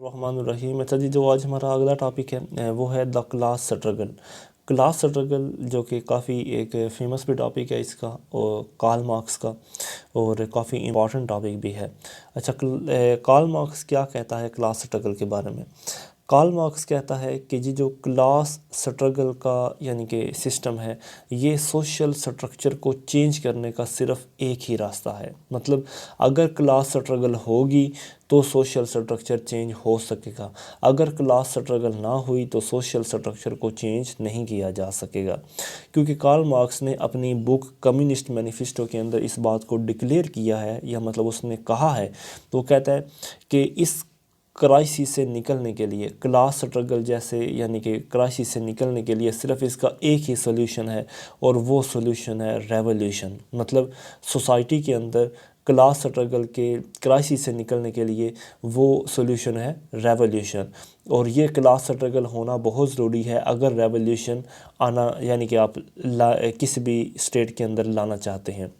रहमान। अच्छा जी, जो आज हमारा अगला टॉपिक है वो है the class struggle. Class struggle जो कि काफ़ी एक फेमस भी टॉपिक है इसका, और कार्ल मार्क्स का, और काफ़ी इम्पॉर्टेंट टॉपिक भी है। अच्छा, कार्ल मार्क्स क्या कहता है क्लास स्ट्रगल के बारे में? कार्ल मार्क्स कहता है कि जी जो क्लास स्ट्रगल का यानी कि सिस्टम है, ये सोशल स्ट्रक्चर को चेंज करने का सिर्फ एक ही रास्ता है। मतलब अगर क्लास स्ट्रगल होगी तो सोशल स्ट्रक्चर चेंज हो सकेगा, अगर क्लास स्ट्रगल ना हुई तो सोशल स्ट्रक्चर को चेंज नहीं किया जा सकेगा। क्योंकि कार्ल मार्क्स ने अपनी बुक कम्युनिस्ट मैनिफेस्टो के अंदर इस बात को डिक्लेयर किया है, या मतलब उसने कहा है, तो वो कहता है कि इस क्राइसिस से निकलने के लिए, क्लास स्ट्रगल जैसे यानी कि क्राइसिस से निकलने के लिए सिर्फ इसका एक ही सोल्यूशन है, और वो सोल्यूशन है रेवोल्यूशन। मतलब सोसाइटी के अंदर क्लास स्ट्रगल के क्राइसिस से निकलने के लिए वो सोल्यूशन है रेवोल्यूशन। और ये क्लास स्ट्रगल होना बहुत ज़रूरी है अगर रेवोल्यूशन आना यानी कि आप किसी भी स्टेट के अंदर लाना चाहते हैं।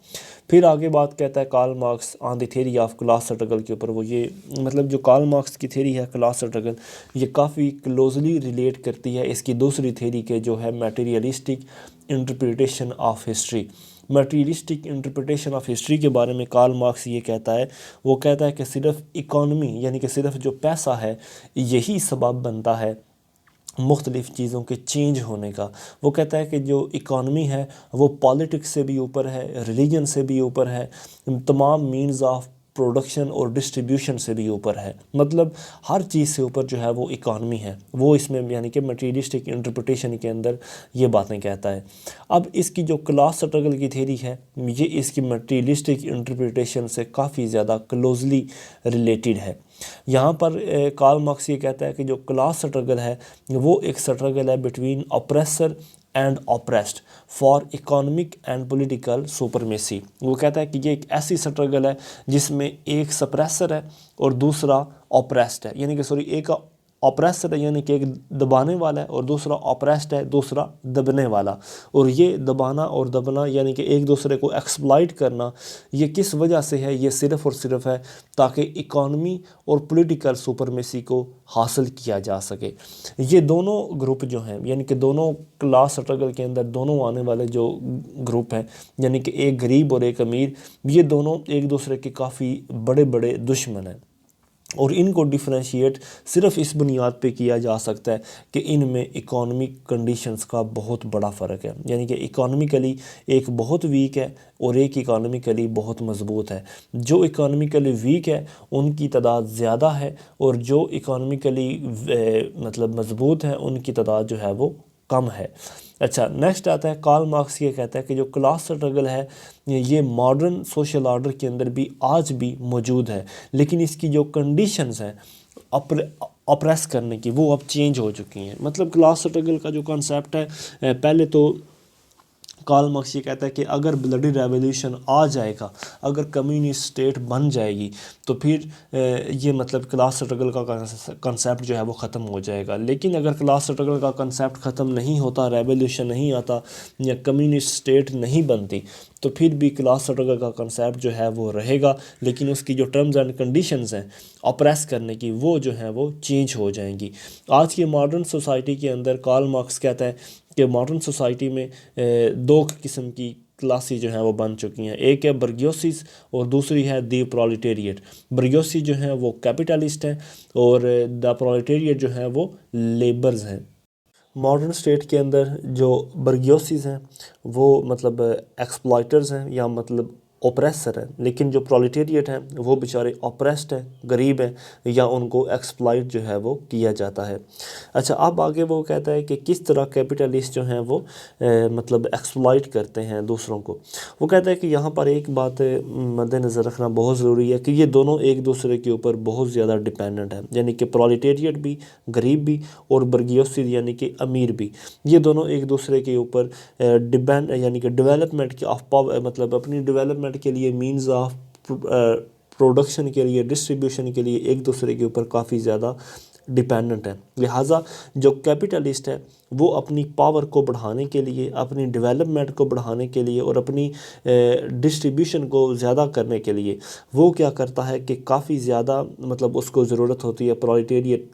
फिर आगे बात कहता है Karl Marx on the theory of class struggle के ऊपर। वो ये मतलब जो कार्ल मार्क्स की थ्योरी है क्लास स्ट्रगल, ये काफ़ी क्लोजली रिलेट करती है इसकी दूसरी थ्योरी के, जो है materialistic interpretation of history. Materialistic interpretation of history के बारे में कार्ल मार्क्स ये कहता है, वो कहता है कि सिर्फ इकॉनमी यानी कि सिर्फ जो पैसा है यही सबब बनता है मुख्तलिफ़ चीज़ों के चेंज होने का। वो कहता है कि जो इकॉनमी है वो पॉलिटिक्स से भी ऊपर है, रिलीजन से भी ऊपर है, तमाम मीन्स ऑफ प्रोडक्शन और डिस्ट्रीब्यूशन से भी ऊपर है। मतलब हर चीज़ से ऊपर जो है वो इकॉनमी है। वो इसमें यानी कि मटेरियलिस्टिक इंटरप्रिटेशन के अंदर ये बातें कहता है। अब इसकी जो क्लास स्ट्रगल की थ्योरी है, ये इसकी मटेरियलिस्टिक इंटरप्रिटेशन से काफ़ी ज़्यादा क्लोजली रिलेटेड है। यहाँ पर कार्ल मार्क्स ये कहता है कि जो क्लास स्ट्रगल है वो एक स्ट्रगल है between oppressor and oppressed for economic and political supremacy. वो कहता है कि ये एक ऐसी स्ट्रगल है जिसमें एक सप्रेसर है और दूसरा ऑप्रेस्ड है, यानी कि सॉरी एक ऑप्रेसर है यानी कि एक दबाने वाला है, और दूसरा ऑप्रेस्ड है, दूसरा दबने वाला। और ये दबाना और दबना यानी कि एक दूसरे को एक्सप्लॉइट करना, ये किस वजह से है? ये सिर्फ़ और सिर्फ है ताकि इकॉनमी और पॉलिटिकल सुपरमेसी को हासिल किया जा सके। ये दोनों ग्रुप जो हैं यानी कि दोनों क्लास स्ट्रगल के अंदर दोनों आने वाले जो ग्रुप हैं, यानी कि एक गरीब और एक अमीर, ये दोनों एक दूसरे के काफ़ी बड़े बड़े दुश्मन हैं। और इनको डिफ्रेंशिएट सिर्फ इस बुनियाद पे किया जा सकता है कि इनमें इकोनॉमिक कंडीशंस का बहुत बड़ा फ़र्क है। यानी कि इकोनॉमिकली एक बहुत वीक है और एक इकोनॉमिकली बहुत मज़बूत है। जो इकोनॉमिकली वीक है उनकी तादाद ज़्यादा है, और जो इकोनॉमिकली मतलब मज़बूत है उनकी तादाद जो है वो कम है। अच्छा, नेक्स्ट आता है कार्ल मार्क्स ये कहता है कि जो क्लास स्ट्रगल है ये मॉडर्न सोशल ऑर्डर के अंदर भी आज भी मौजूद है, लेकिन इसकी जो कंडीशंस हैं ऑप्रेस करने की वो अब चेंज हो चुकी हैं। मतलब क्लास स्ट्रगल का जो कॉन्सेप्ट है, पहले तो कार्ल मार्क्स ये कहता है कि अगर ब्लडी रेवोल्यूशन आ जाएगा, अगर कम्युनिस्ट स्टेट बन जाएगी, तो फिर ये मतलब क्लास स्ट्रगल का कंसेप्ट जो है वो ख़त्म हो जाएगा। लेकिन अगर क्लास स्ट्रगल का कंसेप्ट ख़त्म नहीं होता, रेवोल्यूशन नहीं आता या कम्युनिस्ट स्टेट नहीं बनती, तो फिर भी क्लास स्ट्रगल का कंसेप्ट जो है वो रहेगा, लेकिन उसकी जो टर्म्स एंड कंडीशंस हैं ऑप्रेस करने की वो जो है वो चेंज हो जाएंगी। आज की मॉडर्न सोसाइटी के अंदर कार्ल मार्क्स कहता है कि मॉडर्न सोसाइटी में दो किस्म की क्लासेस जो हैं वो बन चुकी हैं। एक है बर्गियोसिस और दूसरी है दी प्रोलेटेरिएट। बर्गियोसी जो हैं वो कैपिटलिस्ट हैं और द प्रोलेटेरिएट जो हैं वो लेबर्स हैं। मॉडर्न स्टेट के अंदर जो बर्गियोसिस हैं वो मतलब एक्सप्लॉइटर्स हैं या मतलब ओप्रेसर हैं, लेकिन जो प्रोलेटेरिएट हैं वो बेचारे ऑप्रेस्ड हैं, गरीब हैं, या उनको एक्सप्लॉइट जो है वो किया जाता है। अच्छा, अब आगे वो कहता है कि किस तरह कैपिटलिस्ट जो हैं वो मतलब एक्सप्लॉइट करते हैं दूसरों को। वो कहता है कि यहाँ पर एक बात मद्देनज़र रखना बहुत ज़रूरी है कि ये दोनों एक दूसरे के ऊपर बहुत ज़्यादा डिपेंडेंट है, यानी कि प्रोलेटेरिएट भी, गरीब भी, और बर्गियोसी यानी कि अमीर भी, ये दोनों एक दूसरे के ऊपर डिपेंड यानी कि डेवलपमेंट की ऑफ पावर मतलब अपनी डेवलपमेंट के लिए मींस ऑफ प्रोडक्शन के लिए, डिस्ट्रीब्यूशन के लिए एक दूसरे के ऊपर काफ़ी ज़्यादा डिपेंडेंट है। लिहाजा जो कैपिटलिस्ट है वो अपनी पावर को बढ़ाने के लिए, अपनी डेवलपमेंट को बढ़ाने के लिए और अपनी डिस्ट्रीब्यूशन को ज़्यादा करने के लिए वो क्या करता है कि काफ़ी ज़्यादा मतलब उसको ज़रूरत होती है प्रोलेटेरिएट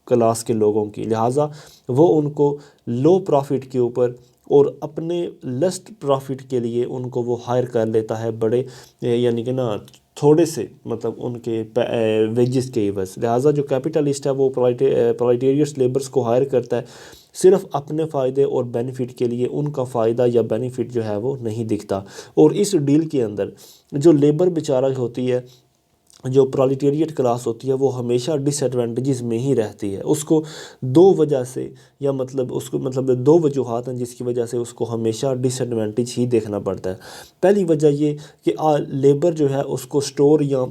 क्लास के लोगों की। लिहाजा वो उनको लो प्रॉफिट के ऊपर और अपने लेस्ट प्रॉफिट के लिए उनको वो हायर कर लेता है बड़े यानी कि ना थोड़े से मतलब उनके वेजेस के एवज। लिहाजा जो कैपिटलिस्ट है वो प्रोलेटेरियट लेबर्स को हायर करता है सिर्फ अपने फ़ायदे और बेनिफिट के लिए, उनका फ़ायदा या बेनिफिट जो है वो नहीं दिखता। और इस डील के अंदर जो लेबर बेचारा होती है, जो प्रोलेटेरिएट क्लास होती है, वो हमेशा डिसएडवांटेजेस में ही रहती है। उसको दो वजह से या मतलब उसको मतलब दो वजूहात हैं जिसकी वजह से उसको हमेशा डिसएडवांटेज ही देखना पड़ता है। पहली वजह ये कि लेबर जो है उसको स्टोर या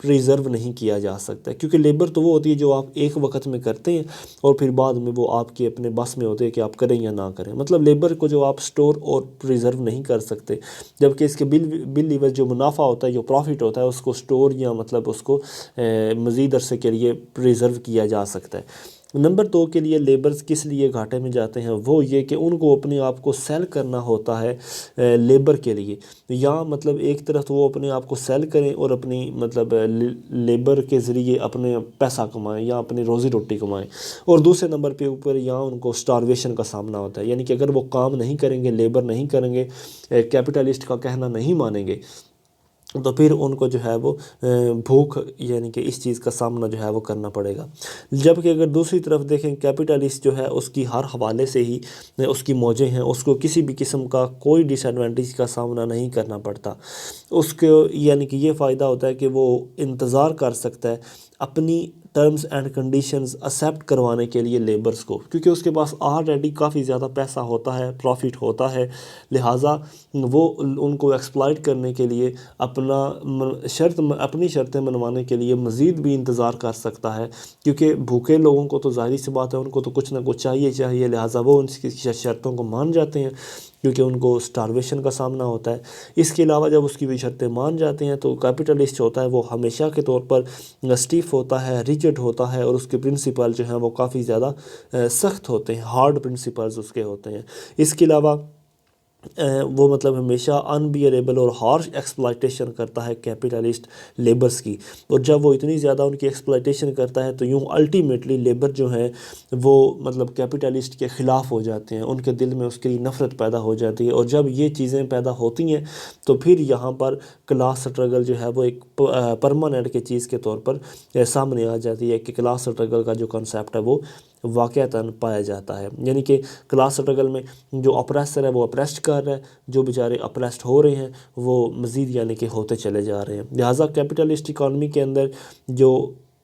प्रिजर्व नहीं किया जा सकता, क्योंकि लेबर तो वो होती है जो आप एक वक्त में करते हैं और फिर बाद में वो आपके अपने बस में होते हैं कि आप करें या ना करें। मतलब लेबर को जो आप स्टोर और प्रिजर्व नहीं कर सकते, जबकि इसके बिल लीवर जो मुनाफा होता है, जो प्रॉफिट होता है, उसको स्टोर या मतलब उसको मज़ीद अरसे के लिए प्रिजर्व किया जा सकता है। नंबर 2 के लिए लेबर्स किस लिए घाटे में जाते हैं, वो ये कि उनको अपने आप को सेल करना होता है लेबर के लिए। या मतलब एक तरफ तो वो अपने आप को सेल करें और अपनी मतलब लेबर के ज़रिए अपने पैसा कमाएं या अपनी रोज़ी रोटी कमाएं, और दूसरे नंबर पे ऊपर यहाँ उनको स्टारवेशन का सामना होता है। यानी कि अगर वो काम नहीं करेंगे, लेबर नहीं करेंगे, कैपिटलिस्ट का कहना नहीं मानेंगे, तो फिर उनको जो है वो भूख यानी कि इस चीज़ का सामना जो है वो करना पड़ेगा। जबकि अगर दूसरी तरफ देखें, कैपिटलिस्ट जो है उसकी हर हवाले से ही उसकी मौजें हैं, उसको किसी भी किस्म का कोई डिसएडवांटेज का सामना नहीं करना पड़ता। उसको यानी कि ये फ़ायदा होता है कि वो इंतज़ार कर सकता है अपनी टर्म्स एंड कंडीशंस एक्सेप्ट करवाने के लिए लेबर्स को, क्योंकि उसके पास ऑलरेडी काफ़ी ज़्यादा पैसा होता है, प्रॉफिट होता है। लिहाजा वो उनको एक्सप्लॉइट करने के लिए अपनी शर्तें मनवाने के लिए मज़ीद भी इंतज़ार कर सकता है, क्योंकि भूखे लोगों को तो ज़ाहिर सी बात है उनको तो कुछ ना कुछ चाहिए। लिहाजा वो उनकी शर्तों को मान जाते हैं क्योंकि उनको स्टारवेशन का सामना होता है। इसके अलावा जब उसकी भी शर्तें मान जाते हैं तो कैपिटलिस्ट होता है वो हमेशा के तौर पर स्टीफ होता है, रिजिड होता है, और उसके प्रिंसिपल जो हैं वो काफ़ी ज़्यादा सख्त होते हैं, हार्ड प्रिंसिपल्स उसके होते हैं। इसके अलावा वो मतलब हमेशा अनबियरेबल और हार्श एक्सप्लॉइटेशन करता है कैपिटलिस्ट लेबर्स की। और जब वो इतनी ज़्यादा उनकी एक्सप्लॉइटेशन करता है तो यूँ अल्टीमेटली लेबर जो है वो मतलब कैपिटलिस्ट के ख़िलाफ़ हो जाते हैं, उनके दिल में उसके लिए नफ़रत पैदा हो जाती है। और जब ये चीज़ें पैदा होती हैं तो फिर यहाँ पर क्लास स्ट्रगल जो है वो एक परमानेंट के चीज़ के तौर पर सामने आ जाती है कि क्लास स्ट्रगल का जो कॉन्सेप्ट है वो वाक़तन पाया जाता है। यानी कि क्लास स्ट्रगल में जो अप्रेसर है वो अप्रेस्ड कर रहा है, जो बेचारे अप्रेस्ड हो रहे हैं वो मज़ीद यानी कि होते चले जा रहे हैं। लिहाजा कैपिटलिस्ट इकॉनमी के अंदर जो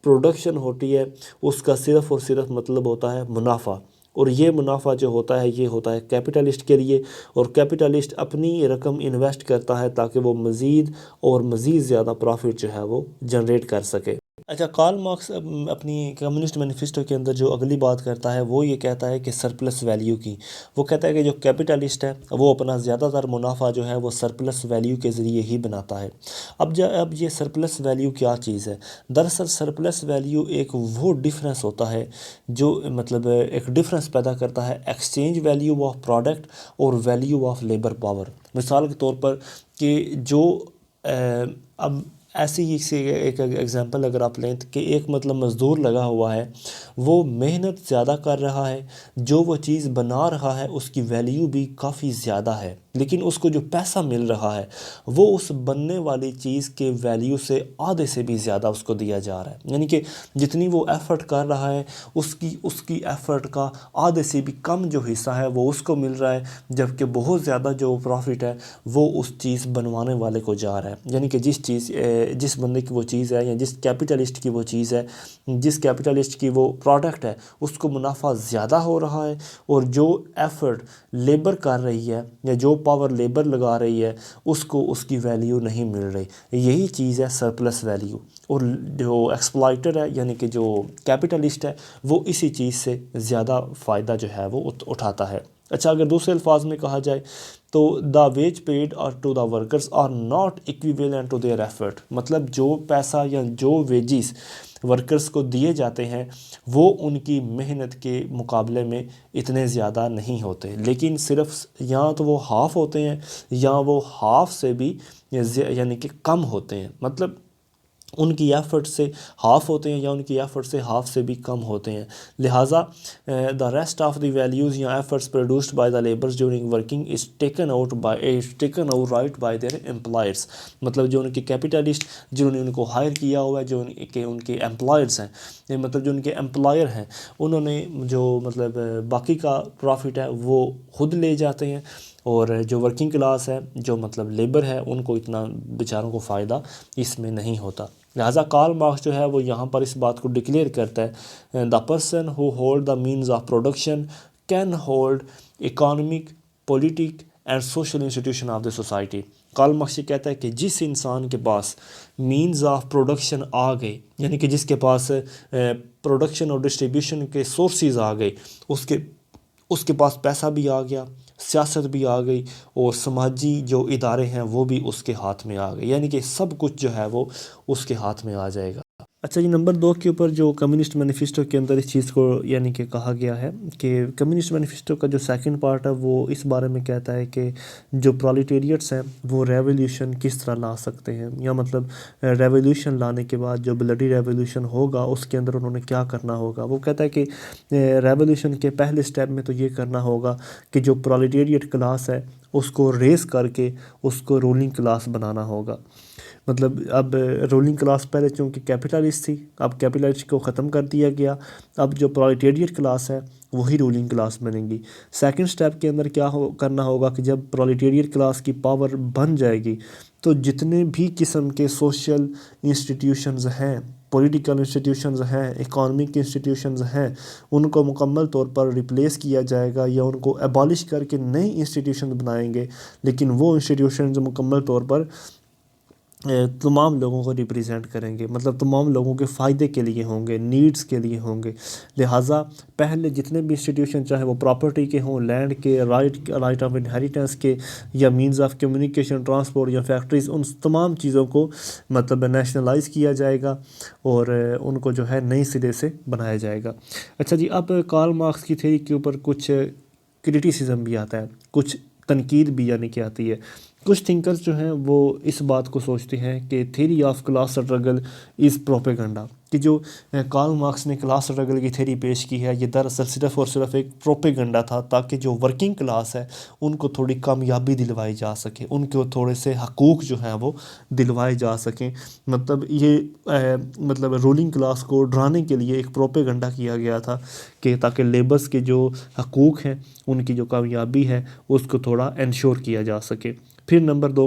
प्रोडक्शन होती है उसका सिर्फ़ और सिर्फ मतलब होता है मुनाफा, और ये मुनाफा जो होता है ये होता है कैपिटलिस्ट के लिए, और कैपिटलिस्ट अपनी रकम इन्वेस्ट करता है ताकि वो मज़ीद और मज़ीद ज़्यादा प्रॉफिट जो है वो जनरेट कर सके। अच्छा, कार्ल मार्क्स अपनी कम्युनिस्ट मैनिफेस्टो के अंदर जो अगली बात करता है वो ये कहता है कि सरप्लस वैल्यू की। वो कहता है कि जो कैपिटलिस्ट है वो अपना ज़्यादातर मुनाफा जो है वो सरप्लस वैल्यू के ज़रिए ही बनाता है। अब ये सरप्लस वैल्यू क्या चीज़ है? दरअसल सरप्लस वैल्यू एक वो डिफरेंस होता है जो मतलब एक डिफरेंस पैदा करता है एक्सचेंज वैल्यू ऑफ प्रोडक्ट और वैल्यू ऑफ लेबर पावर। मिसाल के तौर पर कि जो अब ऐसे ही से एक एग्जांपल अगर आप लें कि एक मतलब मज़दूर लगा हुआ है, वो मेहनत ज़्यादा कर रहा है, जो वो चीज़ बना रहा है उसकी वैल्यू भी काफ़ी ज़्यादा है, लेकिन उसको जो पैसा मिल रहा है वो उस बनने वाली चीज़ के वैल्यू से आधे से भी ज़्यादा उसको दिया जा रहा है। यानी कि जितनी वो एफ़र्ट कर रहा है उसकी एफ़र्ट का आधे से भी कम जो हिस्सा है वो उसको मिल रहा है, जबकि बहुत ज़्यादा जो प्रॉफिट है वो उस चीज़ बनवाने वाले को जा रहा है। यानी कि जिस बंदे की वो चीज़ है या जिस कैपिटलिस्ट की वो चीज़ है, जिस कैपिटलिस्ट की वो प्रोडक्ट है, उसको मुनाफा ज़्यादा हो रहा है, और जो एफ़र्ट लेबर कर रही है या जो पावर लेबर लगा रही है उसको उसकी वैल्यू नहीं मिल रही। यही चीज़ है सरप्लस वैल्यू। और जो एक्सप्लॉइटर है यानी कि जो कैपिटलिस्ट है वो इसी चीज़ से ज़्यादा फ़ायदा जो है वो उठाता है। अच्छा, अगर दूसरे अल्फाज में कहा जाए तो द वेज पेड और to the workers are not equivalent to their effort, मतलब जो पैसा या जो वेजिस वर्कर्स को दिए जाते हैं वो उनकी मेहनत के मुकाबले में इतने ज़्यादा नहीं होते, लेकिन सिर्फ या तो वो हाफ़ होते हैं या वो हाफ़ से भी यानी कि कम होते हैं, मतलब उनकी एफ़र्ट से हाफ़ होते हैं या उनकी एफ़र्ट से हाफ़ से भी कम होते हैं। लिहाजा the rest of the values या efforts produced by the labours during working is taken out right by their employers, मतलब जो उनके कैपिटलिस्ट जिन्होंने उनको हायर किया हुआ है, जो उनके एम्प्लॉयर्स हैं, मतलब जो उनके एम्प्लॉयर हैं, उन्होंने जो मतलब बाकी का प्रॉफिट है वो खुद ले जाते हैं, और जो वर्किंग क्लास है, जो मतलब लेबर है, उनको इतना बेचारों को फ़ायदा इसमें नहीं होता। लिहाजा कार्ल मार्क्स जो है वो यहाँ पर इस बात को डिक्लेयर करता है, the person who hold the means of production can hold economic, politic and social institution of the society. Karl Marx ये कहता है कि जिस इंसान के पास मीन्स ऑफ प्रोडक्शन आ गए, यानी कि जिसके पास प्रोडक्शन और डिस्ट्रीब्यूशन के सोर्सेज आ गए, उसके पास पैसा भी आ गया, सियासत भी आ गई, और समाजी जो इदारे हैं वो भी उसके हाथ में आ गए, यानी कि सब कुछ जो है वो उसके हाथ में आ जाएगा। अच्छा जी, नंबर 2 के ऊपर जो कम्युनिस्ट मैनिफेस्टो के अंदर इस चीज़ को यानी कि कहा गया है कि कम्युनिस्ट मैनिफेस्टो का जो सेकंड पार्ट है वो इस बारे में कहता है कि जो प्रोलेटेरिएट्स हैं वो रेवोल्यूशन किस तरह ला सकते हैं, या मतलब रेवोल्यूशन लाने के बाद जो ब्लडी रेवोल्यूशन होगा उसके अंदर उन्होंने क्या करना होगा। वो कहता है कि रेवोल्यूशन के पहले स्टेप में तो ये करना होगा कि जो प्रोलेटेरिएट क्लास है उसको रेस करके उसको रूलिंग क्लास बनाना होगा। मतलब अब रूलिंग क्लास पहले चूँकि कैपिटलिस्ट थी, अब कैपिटलिस्ट को ख़त्म कर दिया गया, अब जो प्रोलेटेरिएट क्लास है वही रूलिंग क्लास बनेगी। सेकंड स्टेप के अंदर क्या करना होगा कि जब प्रोलेटेरिएट क्लास की पावर बन जाएगी तो जितने भी किस्म के सोशल इंस्टीट्यूशंस हैं, पॉलिटिकल इंस्टीट्यूशंस हैं, इकोनॉमिक इंस्टीट्यूशंस हैं, उनको मुकम्मल तौर पर रिप्लेस किया जाएगा या उनको एबॉलिश करके नए इंस्टीट्यूशन बनाएंगे, लेकिन वो इंस्टीट्यूशंस मुकम्मल तौर पर तमाम लोगों को रिप्रेजेंट करेंगे, मतलब तमाम लोगों के फ़ायदे के लिए होंगे, नीड्स के लिए होंगे। लिहाजा पहले जितने भी इंस्टीट्यूशन, चाहे वो प्रॉपर्टी के हों, लैंड के, राइट ऑफ इनहेरिटेंस के, या मींस ऑफ कम्युनिकेशन, ट्रांसपोर्ट या फैक्ट्रीज़, उन तमाम चीज़ों को मतलब नेशनलाइज किया जाएगा और उनको जो है नए सिरे से बनाया जाएगा। अच्छा जी, अब कार्ल मार्क्स की थ्योरी के ऊपर कुछ क्रिटिसिज्म भी आता है, कुछ तनकीद भी यानी कि आती है। कुछ थिंकर्स जो हैं वो इस बात को सोचते हैं कि theory of class struggle is propaganda, कि जो कार्ल मार्क्स ने क्लास स्ट्रगल की थ्योरी पेश की है ये दरअसल सिर्फ़ और सिर्फ एक प्रोपेगेंडा था, ताकि जो वर्किंग क्लास है उनको थोड़ी कामयाबी दिलवाई जा सके, उनको थोड़े से हकूक़ जो हैं वो दिलवाए जा सकें। मतलब ये मतलब रूलिंग क्लास को डराने के लिए एक प्रोपेगेंडा किया गया था कि ताकि लेबर्स के जो हकूक़ हैं, उनकी जो कामयाबी है उसको थोड़ा इंश्योर किया जा सके। फिर नंबर 2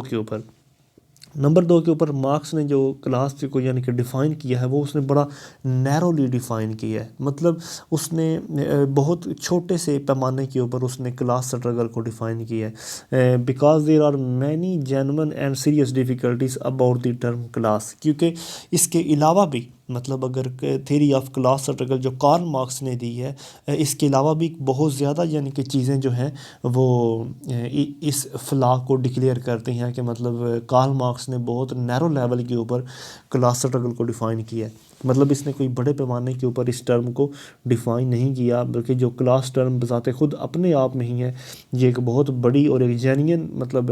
के ऊपर मार्क्स ने जो क्लास को यानी कि डिफ़ाइन किया है वो उसने बड़ा नैरोली डिफ़ाइन किया है, मतलब उसने बहुत छोटे से पैमाने के ऊपर उसने क्लास स्ट्रगल को डिफ़ाइन किया है। Because there are many genuine and serious difficulties about the term class, क्योंकि इसके अलावा भी मतलब अगर थ्योरी ऑफ क्लास स्ट्रगल जो कार्ल मार्क्स ने दी है, इसके अलावा भी बहुत ज़्यादा यानी कि चीज़ें जो हैं वो इस फ्लॉ को डिक्लेयर करते हैं कि मतलब कार्ल मार्क्स ने बहुत नैरो लेवल के ऊपर क्लास स्ट्रगल को डिफ़ाइन किया है। मतलब इसने कोई बड़े पैमाने के ऊपर इस टर्म को डिफ़ाइन नहीं किया, बल्कि जो क्लास टर्म बज़ाते खुद अपने आप में ही है, ये एक बहुत बड़ी और एक जेन्युइन मतलब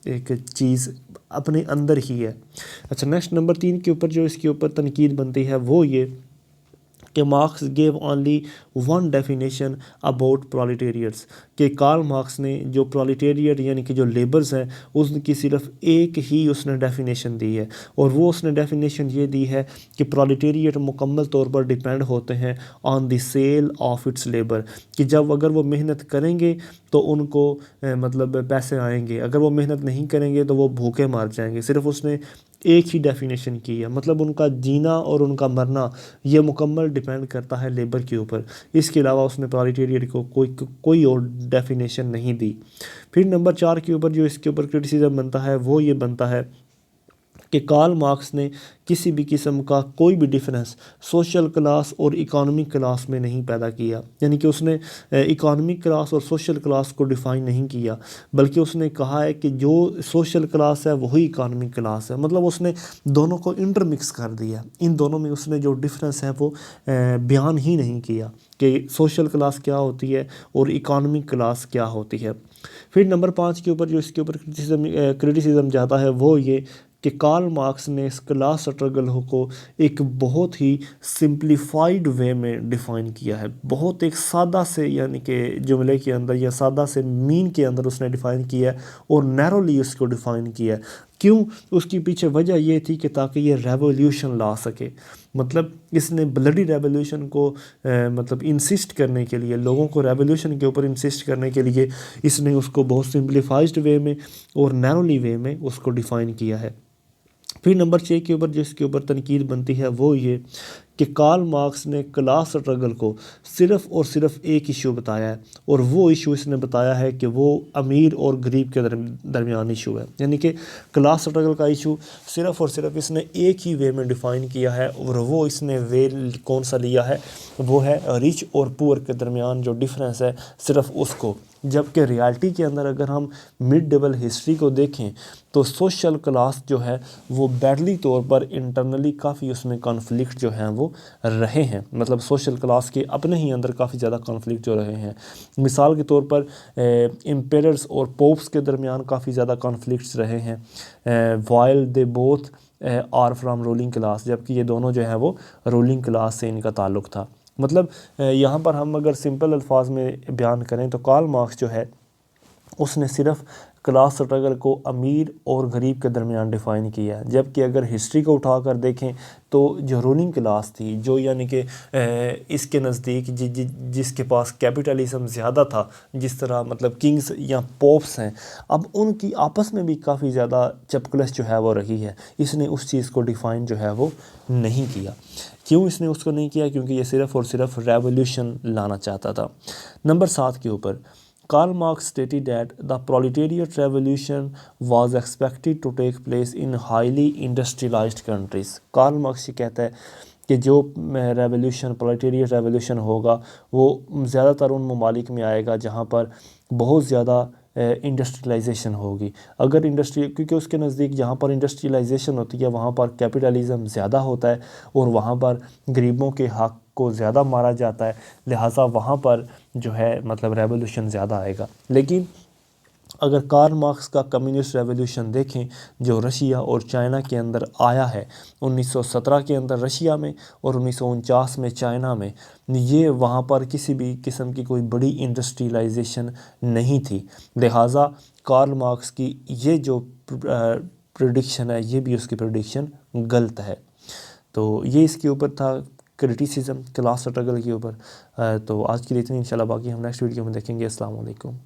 एक चीज़ अपने अंदर ही है। अच्छा, नेक्स्ट नंबर 3 के ऊपर जो इसके ऊपर तनकीद बनती है वो ये कि Marx gave only one definition about proletariats, कि कार्ल मार्क्स ने जो प्रोलेटेरियट यानी कि जो लेबर्स हैं उसकी सिर्फ एक ही उसने डेफिनेशन दी है, और वो उसने डेफिनेशन ये दी है कि प्रोलेटेरियट मुकम्मल तौर पर डिपेंड होते हैं on the sale of its labour, कि जब अगर वो मेहनत करेंगे तो उनको मतलब पैसे आएंगे, अगर वो मेहनत नहीं करेंगे तो वो भूखे मर जाएंगे। सिर्फ उसने एक ही डेफिनेशन की है, मतलब उनका जीना और उनका मरना ये मुकम्मल डिपेंड करता है लेबर के ऊपर। इसके अलावा उसने प्रोलेटेरिएट को कोई और डेफिनेशन नहीं दी। फिर नंबर 4 के ऊपर जो इसके ऊपर क्रिटिसिज्म बनता है वो ये बनता है कि कार्ल मार्क्स ने किसी भी किस्म का कोई भी डिफरेंस सोशल क्लास और इकोनॉमिक क्लास में नहीं पैदा किया, यानी कि उसने इकोनॉमिक क्लास और सोशल क्लास को डिफ़ाइन नहीं किया, बल्कि उसने कहा है कि जो सोशल क्लास है वही इकोनॉमिक क्लास है। मतलब उसने दोनों को इंटरमिक्स कर दिया, इन दोनों में उसने जो डिफरेंस है वो बयान ही नहीं किया कि सोशल क्लास क्या होती है और इकोनॉमिक क्लास क्या होती है। फिर नंबर 5 के ऊपर जो इसके ऊपर क्रिटिसिज्म ज़्यादा है वो ये कि कार्ल मार्क्स ने इस क्लास स्ट्रगल को एक बहुत ही सिंप्लीफाइड वे में डिफ़ाइन किया है, बहुत एक सादा से यानी कि जुमले के अंदर या सादा से मीन के अंदर उसने डिफ़ाइन किया है और नैरोली उसको डिफ़ाइन किया है। क्यों? उसकी पीछे वजह ये थी कि ताकि ये रेवोल्यूशन ला सके। मतलब इसने ब्लडी रेवोल्यूशन को मतलब इंसिस्ट करने के लिए, लोगों को रेवोल्यूशन के ऊपर इंसिस्ट करने के लिए इसने उसको बहुत सिंप्लीफाइड वे में और नैरोली वे में उसको डिफ़ाइन किया है। फिर नंबर 6 के ऊपर जिसके ऊपर तनकीद बनती है वो ये कि कार्ल मार्क्स ने क्लास स्ट्रगल को सिर्फ़ और सिर्फ एक इशू बताया है, और वो इशू इसने बताया है कि वो अमीर और गरीब के दरमियान इशू है। यानी कि क्लास स्ट्रगल का इशू सिर्फ़ और सिर्फ इसने एक ही वे में डिफ़ाइन किया है, और वो इसने वे कौन सा लिया है, वो है रिच और पुअर के दरमियान जो डिफरेंस है सिर्फ उसको। जबकि रियलिटी के अंदर अगर हम मिड लेवल हिस्ट्री को देखें तो सोशल क्लास जो है वो बैडली तौर पर इंटरनली काफ़ी उसमें कॉन्फ्लिक्ट जो हैं वो रहे हैं। मतलब सोशल क्लास के अपने ही अंदर काफ़ी ज़्यादा कॉन्फ्लिक्ट जो रहे हैं। मिसाल के तौर पर एम्पेरर्स और पोप्स के दरमियान काफ़ी ज़्यादा कॉन्फ्लिक्ट्स रहे हैं, while they both are from ruling class, जबकि ये दोनों जो हैं वो रूलिंग क्लास से इनका ताल्लुक़ था। मतलब यहाँ पर हम अगर सिंपल अल्फाज में बयान करें तो कार्ल मार्क्स जो है उसने सिर्फ क्लास स्ट्रगल को अमीर और गरीब के दरमियान डिफ़ाइन किया है। जबकि अगर हिस्ट्री को उठाकर देखें तो जो रूलिंग क्लास थी, जो यानी कि इसके नज़दीक जिसके पास कैपिटलिज्म ज़्यादा था, जिस तरह मतलब किंग्स या पॉप्स हैं, अब उनकी आपस में भी काफ़ी ज़्यादा चपकलस जो है वो रही है। इसने उस चीज़ को डिफ़ाइन जो है वो नहीं किया। क्यों इसने उसको नहीं किया? क्योंकि ये सिर्फ़ और सिर्फ रेवोल्यूशन लाना चाहता था। नंबर 7 के ऊपर Karl Marx stated that the proletariat revolution was expected to take place in highly industrialized countries. Karl Marx ये कहता है कि जो रेवोल्यूशन प्रोलेटेरिएट रेवोल्यूशन होगा वो ज़्यादातर उन ममालिक में आएगा जहाँ पर बहुत ज़्यादा इंडस्ट्रियलाइजेशन होगी। अगर इंडस्ट्री, क्योंकि उसके नज़दीक जहाँ पर इंडस्ट्रियलाइजेशन होती है वहाँ पर कैपिटलिज़म ज़्यादा होता है और वहाँ पर गरीबों के हक़ को ज़्यादा मारा जाता है, लिहाजा वहाँ पर जो है मतलब रेवोल्यूशन ज़्यादा आएगा। लेकिन अगर कार्ल मार्क्स का कम्युनिस्ट रेवोल्यूशन देखें जो रशिया और चाइना के अंदर आया है 1917 के अंदर रशिया में और 1949 में चाइना में, ये वहाँ पर किसी भी किस्म की कोई बड़ी इंडस्ट्रियलाइजेशन नहीं थी। लिहाजा कार्ल मार्क्स की ये जो प्रेडिक्शन है ये भी उसकी प्रेडिक्शन गलत है। तो ये इसके ऊपर था क्रिटिसिज्म क्लास स्ट्रगल के ऊपर। तो आज के लिए इतनी, इंशाल्लाह बाकी हम नेक्स्ट वीडियो में देखेंगे। अस्सलाम वालेकुम।